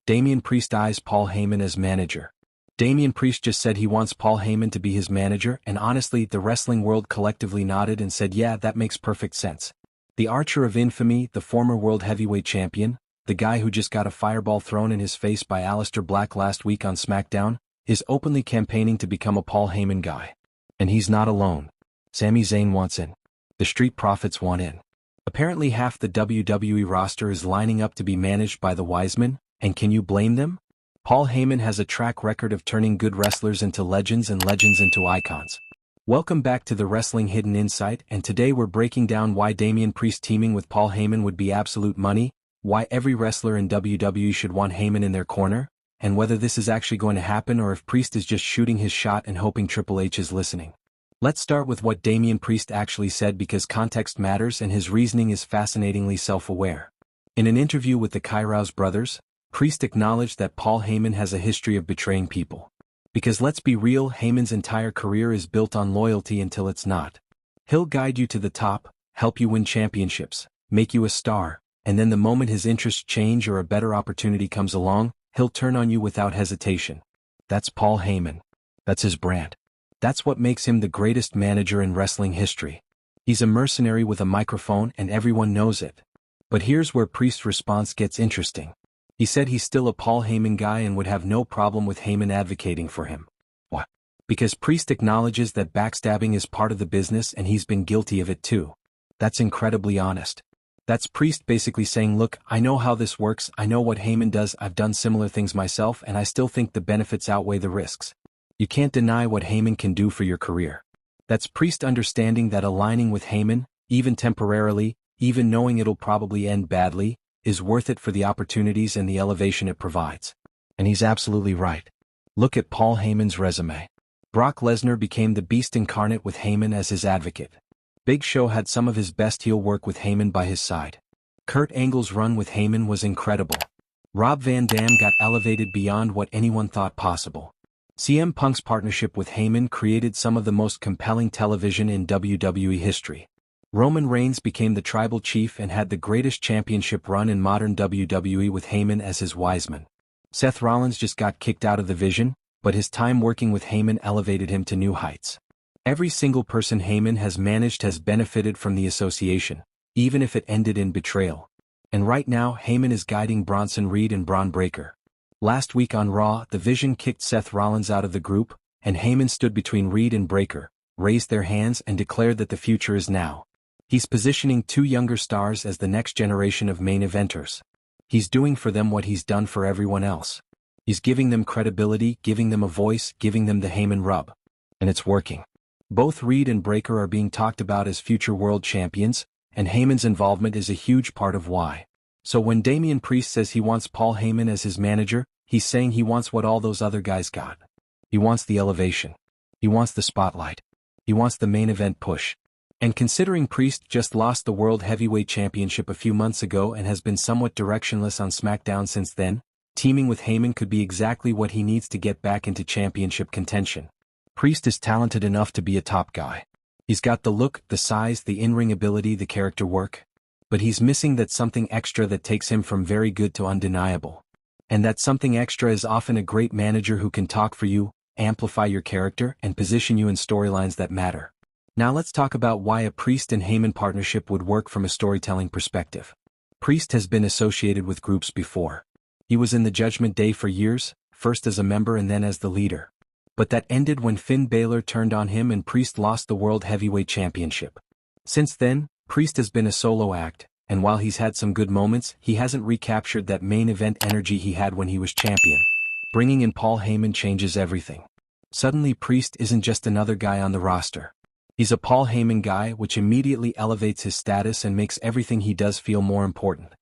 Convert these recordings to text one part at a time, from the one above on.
Damian Priest eyes Paul Heyman as manager. Damian Priest just said he wants Paul Heyman to be his manager, and honestly, the wrestling world collectively nodded and said, yeah, that makes perfect sense. The Archer of Infamy, the former world heavyweight champion, the guy who just got a fireball thrown in his face by Aleister Black last week on SmackDown, is openly campaigning to become a Paul Heyman guy. And he's not alone. Sami Zayn wants in. The Street Profits want in. Apparently half the WWE roster is lining up to be managed by the Wiseman, and can you blame them? Paul Heyman has a track record of turning good wrestlers into legends and legends into icons. Welcome back to the Wrestling Hidden Insight, and today we're breaking down why Damian Priest teaming with Paul Heyman would be absolute money, why every wrestler in WWE should want Heyman in their corner, and whether this is actually going to happen or if Priest is just shooting his shot and hoping Triple H is listening. Let's start with what Damian Priest actually said because context matters and his reasoning is fascinatingly self-aware. In an interview with the Kairos brothers, Priest acknowledged that Paul Heyman has a history of betraying people. Because let's be real, Heyman's entire career is built on loyalty until it's not. He'll guide you to the top, help you win championships, make you a star, and then the moment his interests change or a better opportunity comes along, he'll turn on you without hesitation. That's Paul Heyman. That's his brand. That's what makes him the greatest manager in wrestling history. He's a mercenary with a microphone and everyone knows it. But here's where Priest's response gets interesting. He said he's still a Paul Heyman guy and would have no problem with Heyman advocating for him. What? Because Priest acknowledges that backstabbing is part of the business and he's been guilty of it too. That's incredibly honest. That's Priest basically saying, look, I know how this works, I know what Heyman does, I've done similar things myself and I still think the benefits outweigh the risks. You can't deny what Heyman can do for your career. That's Priest understanding that aligning with Heyman, even temporarily, even knowing it'll probably end badly, is worth it for the opportunities and the elevation it provides. And he's absolutely right. Look at Paul Heyman's resume. Brock Lesnar became the beast incarnate with Heyman as his advocate. Big Show had some of his best heel work with Heyman by his side. Kurt Angle's run with Heyman was incredible. Rob Van Dam got elevated beyond what anyone thought possible. CM Punk's partnership with Heyman created some of the most compelling television in WWE history. Roman Reigns became the tribal chief and had the greatest championship run in modern WWE with Heyman as his Wiseman. Seth Rollins just got kicked out of the Vision, but his time working with Heyman elevated him to new heights. Every single person Heyman has managed has benefited from the association, even if it ended in betrayal. And right now Heyman is guiding Bronson Reed and Braun Breaker. Last week on Raw, the Vision kicked Seth Rollins out of the group, and Heyman stood between Reed and Breaker, raised their hands and declared that the future is now. He's positioning two younger stars as the next generation of main eventers. He's doing for them what he's done for everyone else. He's giving them credibility, giving them a voice, giving them the Heyman rub. And it's working. Both Reed and Breaker are being talked about as future world champions, and Heyman's involvement is a huge part of why. So when Damian Priest says he wants Paul Heyman as his manager, he's saying he wants what all those other guys got. He wants the elevation. He wants the spotlight. He wants the main event push. And considering Priest just lost the World Heavyweight Championship a few months ago and has been somewhat directionless on SmackDown since then, teaming with Heyman could be exactly what he needs to get back into championship contention. Priest is talented enough to be a top guy. He's got the look, the size, the in-ring ability, the character work. But he's missing that something extra that takes him from very good to undeniable. And that something extra is often a great manager who can talk for you, amplify your character, and position you in storylines that matter. Now let's talk about why a Priest and Heyman partnership would work from a storytelling perspective. Priest has been associated with groups before. He was in the Judgment Day for years, first as a member and then as the leader. But that ended when Finn Balor turned on him and Priest lost the World Heavyweight Championship. Since then, Priest has been a solo act, and while he's had some good moments, he hasn't recaptured that main event energy he had when he was champion. Bringing in Paul Heyman changes everything. Suddenly Priest isn't just another guy on the roster. He's a Paul Heyman guy, which immediately elevates his status and makes everything he does feel more important.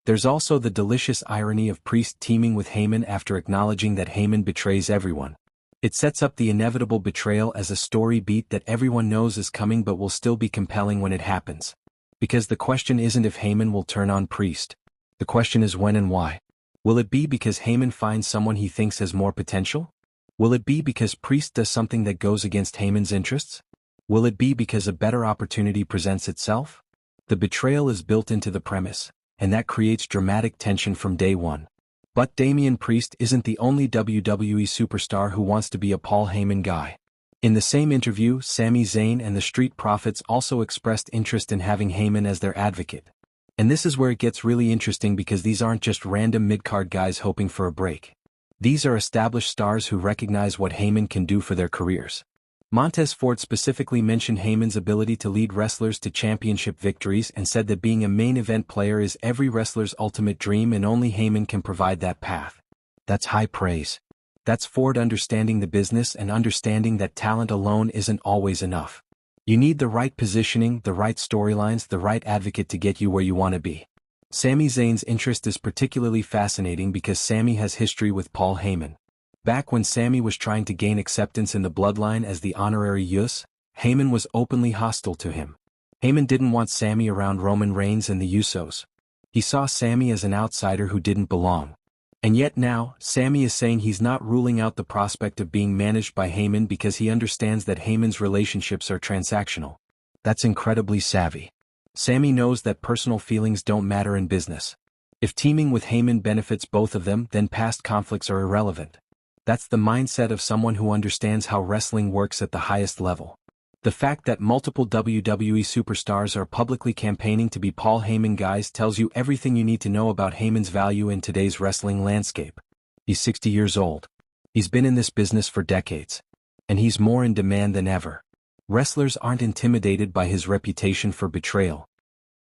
There's also the delicious irony of Priest teaming with Heyman after acknowledging that Heyman betrays everyone. It sets up the inevitable betrayal as a story beat that everyone knows is coming but will still be compelling when it happens. Because the question isn't if Heyman will turn on Priest. The question is when and why. Will it be because Heyman finds someone he thinks has more potential? Will it be because Priest does something that goes against Heyman's interests? Will it be because a better opportunity presents itself? The betrayal is built into the premise, and that creates dramatic tension from day one. But Damian Priest isn't the only WWE superstar who wants to be a Paul Heyman guy. In the same interview, Sami Zayn and the Street Profits also expressed interest in having Heyman as their advocate. And this is where it gets really interesting because these aren't just random mid-card guys hoping for a break. These are established stars who recognize what Heyman can do for their careers. Montez Ford specifically mentioned Heyman's ability to lead wrestlers to championship victories and said that being a main event player is every wrestler's ultimate dream and only Heyman can provide that path. That's high praise. That's Ford understanding the business and understanding that talent alone isn't always enough. You need the right positioning, the right storylines, the right advocate to get you where you want to be. Sami Zayn's interest is particularly fascinating because Sami has history with Paul Heyman. Back when Sami was trying to gain acceptance in the bloodline as the honorary Usos, Heyman was openly hostile to him. Heyman didn't want Sami around Roman Reigns and the Usos. He saw Sami as an outsider who didn't belong. And yet now, Sami is saying he's not ruling out the prospect of being managed by Heyman because he understands that Heyman's relationships are transactional. That's incredibly savvy. Sami knows that personal feelings don't matter in business. If teaming with Heyman benefits both of them, then past conflicts are irrelevant. That's the mindset of someone who understands how wrestling works at the highest level. The fact that multiple WWE superstars are publicly campaigning to be Paul Heyman guys tells you everything you need to know about Heyman's value in today's wrestling landscape. He's 60 years old. He's been in this business for decades. And he's more in demand than ever. Wrestlers aren't intimidated by his reputation for betrayal.